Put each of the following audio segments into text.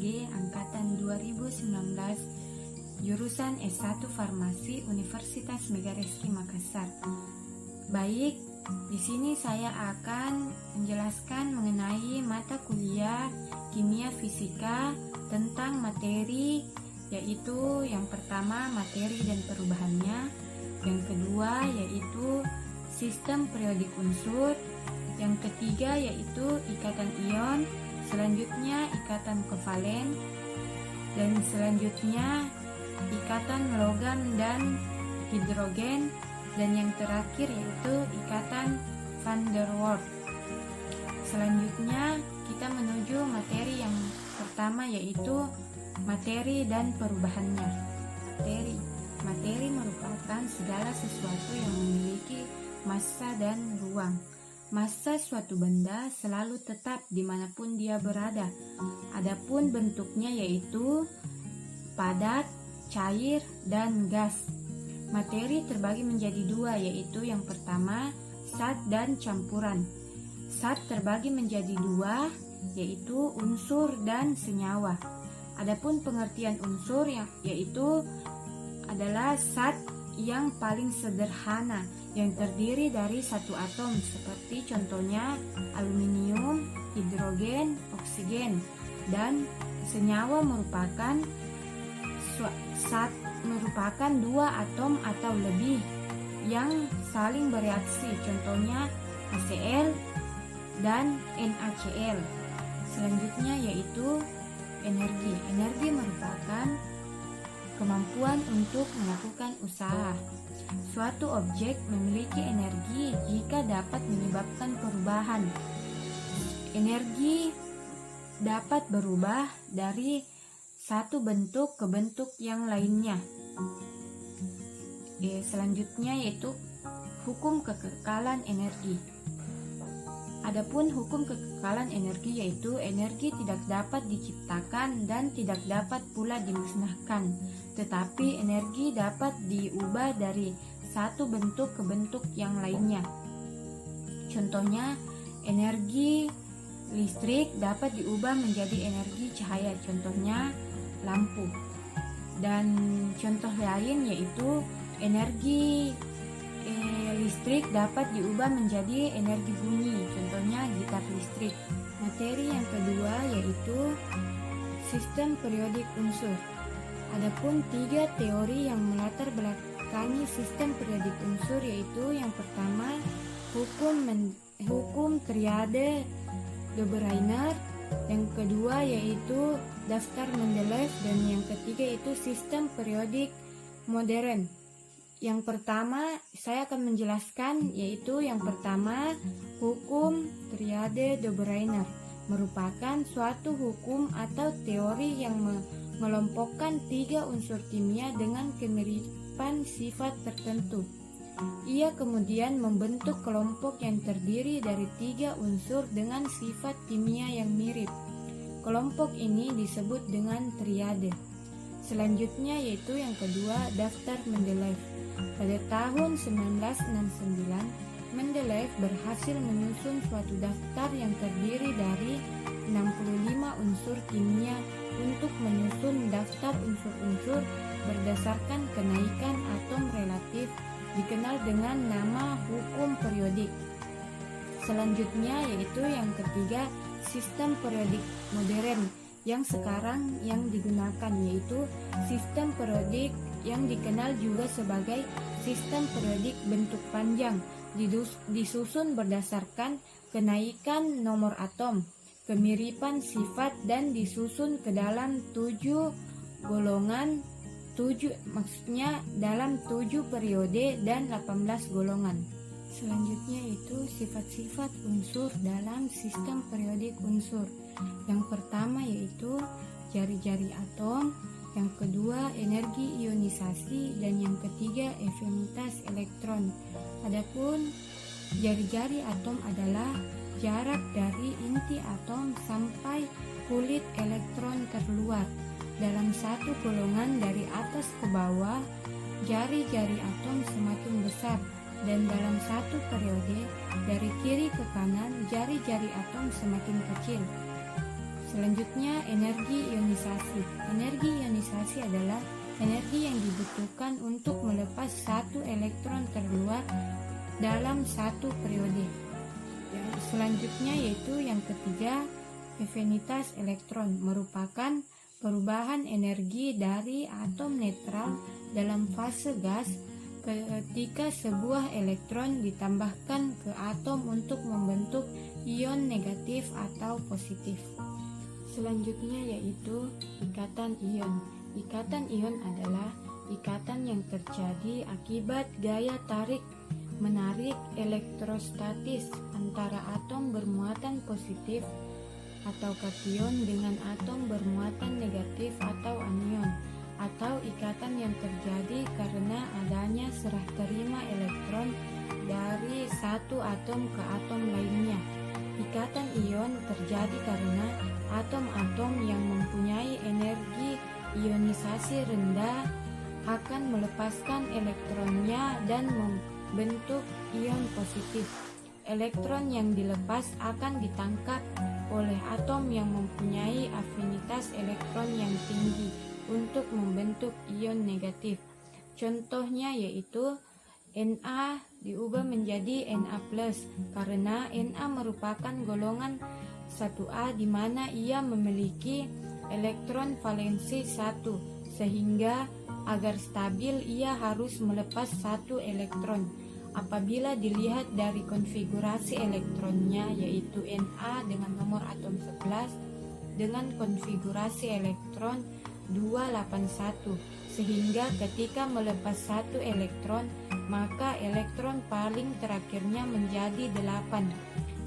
SG angkatan 2019, jurusan S1 Farmasi Universitas Megareski Makassar. Baik, di sini saya akan menjelaskan mengenai mata kuliah kimia fisika tentang materi, yaitu yang pertama materi dan perubahannya, yang kedua yaitu sistem periodik unsur, yang ketiga yaitu ikatan ion, selanjutnya ikatan kovalen, dan selanjutnya ikatan logam dan hidrogen, dan yang terakhir yaitu ikatan van der Waals. Selanjutnya kita menuju materi yang pertama, yaitu materi dan perubahannya. Materi merupakan segala sesuatu yang memiliki massa dan ruang. Massa suatu benda selalu tetap dimanapun dia berada. Adapun bentuknya yaitu padat, cair, dan gas. Materi terbagi menjadi dua, yaitu yang pertama zat dan campuran. Zat terbagi menjadi dua, yaitu unsur dan senyawa. Adapun pengertian unsur yaitu adalah zat yang paling sederhana yang terdiri dari satu atom, seperti contohnya aluminium, hidrogen, oksigen, dan senyawa merupakan dua atom atau lebih yang saling bereaksi, contohnya HCl dan NaCl. Selanjutnya yaitu energi. Energi merupakan kemampuan untuk melakukan usaha. Suatu objek memiliki energi jika dapat menyebabkan perubahan. Energi dapat berubah dari satu bentuk ke bentuk yang lainnya. Selanjutnya yaitu hukum kekekalan energi. Adapun hukum kekekalan energi yaitu energi tidak dapat diciptakan dan tidak dapat pula dimusnahkan, tetapi energi dapat diubah dari satu bentuk ke bentuk yang lainnya. Contohnya, energi listrik dapat diubah menjadi energi cahaya, contohnya lampu. Dan contoh lain yaitu energi listrik dapat diubah menjadi energi bunyi, contohnya gitar listrik. Materi yang kedua yaitu sistem periodik unsur. Adapun tiga teori yang melatar belakangi sistem periodik unsur, yaitu yang pertama hukum triade de Bruner, yang kedua yaitu daftar Mendeleev, dan yang ketiga yaitu sistem periodik modern. Yang pertama saya akan menjelaskan, yaitu yang pertama hukum triade de Bruner merupakan suatu hukum atau teori yang mengelompokkan tiga unsur kimia dengan kemiripan sifat tertentu. Ia kemudian membentuk kelompok yang terdiri dari tiga unsur dengan sifat kimia yang mirip. Kelompok ini disebut dengan triade. Selanjutnya yaitu yang kedua daftar Mendeleev. Pada tahun 1969, Mendeleev berhasil menyusun suatu daftar yang terdiri dari 65 unsur kimia untuk menyusun daftar unsur-unsur berdasarkan kenaikan atom relatif, dikenal dengan nama hukum periodik. Selanjutnya yaitu yang ketiga sistem periodik modern yang sekarang yang digunakan, yaitu sistem periodik yang dikenal juga sebagai sistem periodik bentuk panjang, disusun berdasarkan kenaikan nomor atom, kemiripan sifat, dan disusun ke dalam 7 golongan, maksudnya dalam 7 periode dan 18 golongan. Selanjutnya itu sifat-sifat unsur dalam sistem periodik unsur. Yang pertama yaitu jari-jari atom, yang kedua energi ionisasi, dan yang ketiga afinitas elektron. Adapun jari-jari atom adalah jarak dari inti atom sampai kulit elektron terluar. Dalam satu golongan dari atas ke bawah, jari-jari atom semakin besar, dan dalam satu periode dari kiri ke kanan, jari-jari atom semakin kecil. Selanjutnya, energi ionisasi. Energi ionisasi adalah energi yang dibutuhkan untuk melepas satu elektron terluar dalam satu periode. Yang selanjutnya yaitu yang ketiga, afinitas elektron merupakan perubahan energi dari atom netral dalam fase gas ketika sebuah elektron ditambahkan ke atom untuk membentuk ion negatif atau positif. Selanjutnya yaitu ikatan ion. Ikatan ion adalah ikatan yang terjadi akibat gaya tarik menarik elektrostatis antara atom bermuatan positif atau kation dengan atom bermuatan negatif atau anion, atau ikatan yang terjadi karena adanya serah terima elektron dari satu atom ke atom lainnya. Ikatan ion terjadi karena atom-atom yang mempunyai energi ionisasi rendah akan melepaskan elektronnya dan membentuk ion positif. Elektron yang dilepas akan ditangkap oleh atom yang mempunyai afinitas elektron yang tinggi untuk membentuk ion negatif. Contohnya yaitu Na diubah menjadi Na+ karena Na merupakan golongan 1A di mana ia memiliki elektron valensi 1, sehingga agar stabil ia harus melepas satu elektron. Apabila dilihat dari konfigurasi elektronnya yaitu Na dengan nomor atom 11 dengan konfigurasi elektron 281, sehingga ketika melepas satu elektron maka elektron paling terakhirnya menjadi 8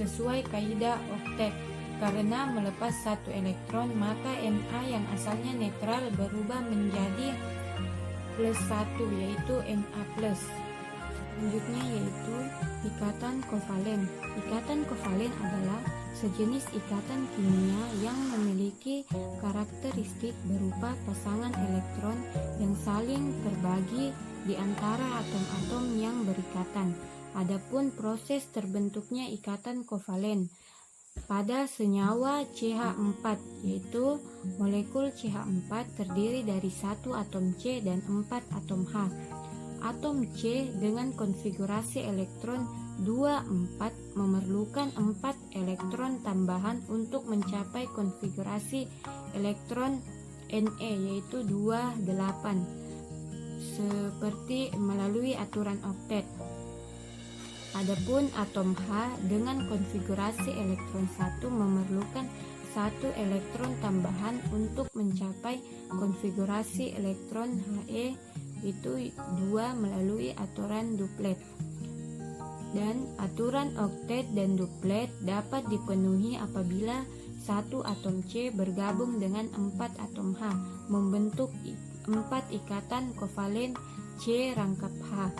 sesuai kaidah oktet. Karena melepas satu elektron maka Na yang asalnya netral berubah menjadi +1 yaitu Na+. Selanjutnya yaitu ikatan kovalen. Ikatan kovalen adalah sejenis ikatan kimia yang memiliki karakteristik berupa pasangan elektron yang saling terbagi di antara atom-atom yang berikatan. Adapun proses terbentuknya ikatan kovalen pada senyawa CH4, yaitu molekul CH4 terdiri dari satu atom C dan 4 atom H. Atom C dengan konfigurasi elektron 24 memerlukan 4 elektron tambahan untuk mencapai konfigurasi elektron Ne yaitu 28 seperti melalui aturan oktet. Adapun atom H dengan konfigurasi elektron 1 memerlukan 1 elektron tambahan untuk mencapai konfigurasi elektron He itu 2 melalui aturan duplet. Dan aturan oktet dan duplet dapat dipenuhi apabila satu atom C bergabung dengan 4 atom H membentuk 4 ikatan kovalen C rangkap H.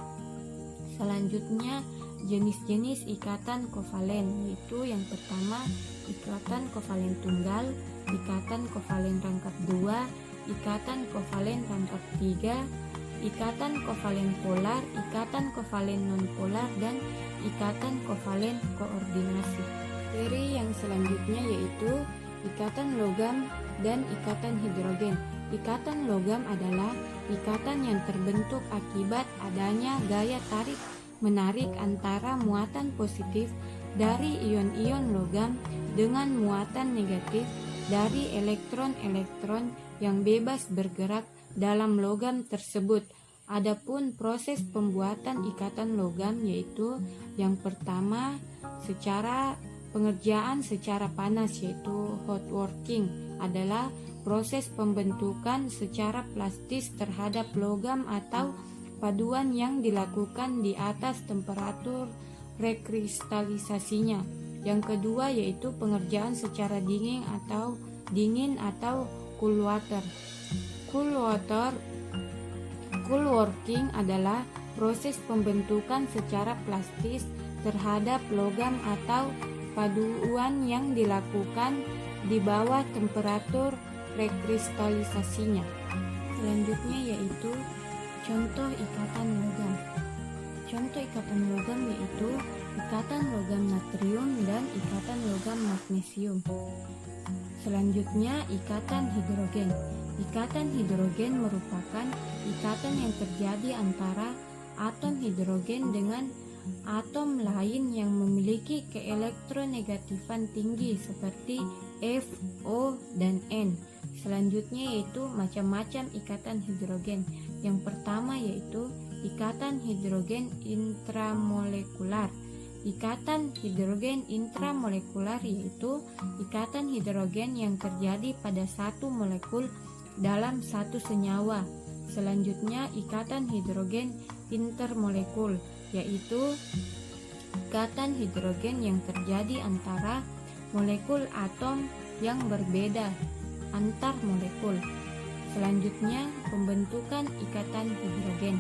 Selanjutnya jenis-jenis ikatan kovalen, yaitu yang pertama ikatan kovalen tunggal, ikatan kovalen rangkap 2, ikatan kovalen rangkap 3, ikatan kovalen polar, ikatan kovalen nonpolar, dan ikatan kovalen koordinasi. Seri yang selanjutnya yaitu ikatan logam dan ikatan hidrogen. Ikatan logam adalah ikatan yang terbentuk akibat adanya gaya tarik menarik antara muatan positif dari ion-ion logam dengan muatan negatif dari elektron-elektron yang bebas bergerak dalam logam tersebut. Adapun proses pembuatan ikatan logam yaitu yang pertama pengerjaan secara panas yaitu hot working adalah proses pembentukan secara plastis terhadap logam atau paduan yang dilakukan di atas temperatur rekristalisasinya. Yang kedua yaitu pengerjaan secara dingin atau cool water. Cool working adalah proses pembentukan secara plastis terhadap logam atau paduan yang dilakukan di bawah temperatur rekristalisasinya. Selanjutnya yaitu contoh ikatan logam. Contoh ikatan logam yaitu ikatan logam natrium dan ikatan logam magnesium. Selanjutnya, ikatan hidrogen. Ikatan hidrogen merupakan ikatan yang terjadi antara atom hidrogen dengan atom lain yang memiliki keelektronegatifan tinggi seperti F, O, dan N. Selanjutnya yaitu macam-macam ikatan hidrogen. Yang pertama yaitu ikatan hidrogen intramolekular. Ikatan hidrogen intramolekular yaitu ikatan hidrogen yang terjadi pada satu molekul dalam satu senyawa. Selanjutnya ikatan hidrogen intermolekul yaitu ikatan hidrogen yang terjadi antara molekul atom yang berbeda antar molekul. Selanjutnya pembentukan ikatan hidrogen.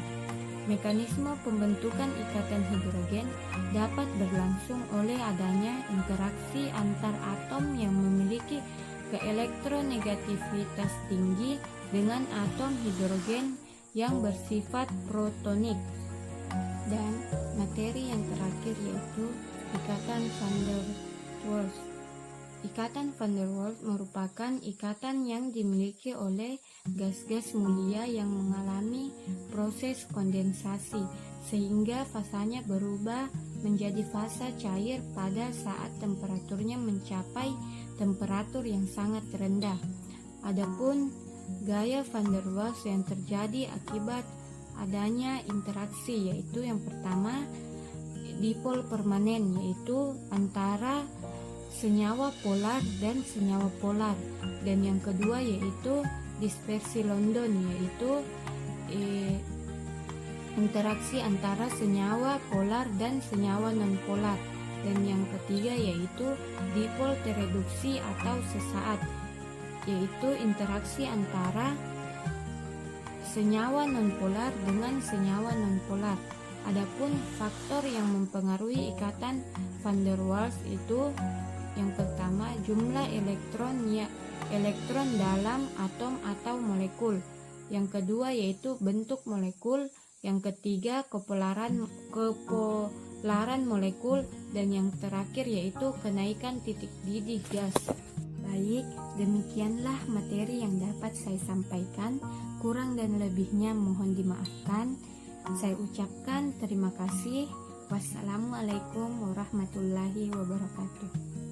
Mekanisme pembentukan ikatan hidrogen dapat berlangsung oleh adanya interaksi antar atom yang memiliki keelektronegativitas tinggi dengan atom hidrogen yang bersifat protonik. Dan materi yang terakhir yaitu ikatan van der Waals. Ikatan van der Waals merupakan ikatan yang dimiliki oleh gas-gas mulia yang mengalami proses kondensasi sehingga fasanya berubah menjadi fasa cair pada saat temperaturnya mencapai temperatur yang sangat rendah. Adapun gaya van der Waals yang terjadi akibat adanya interaksi yaitu yang pertama dipol permanen yaitu antara senyawa polar dan senyawa polar, dan yang kedua yaitu dispersi London yaitu interaksi antara senyawa polar dan senyawa non-polar, dan yang ketiga yaitu dipol tereduksi atau sesaat yaitu interaksi antara senyawa non-polar dengan senyawa non-polar. Adapun faktor yang mempengaruhi ikatan van der Waals itu yang pertama jumlah elektron dalam atom atau molekul. Yang kedua yaitu bentuk molekul. Yang ketiga kepolaran molekul, dan yang terakhir yaitu kenaikan titik didih gas. Baik, demikianlah materi yang dapat saya sampaikan. Kurang dan lebihnya mohon dimaafkan. Saya ucapkan terima kasih. Wassalamualaikum warahmatullahi wabarakatuh.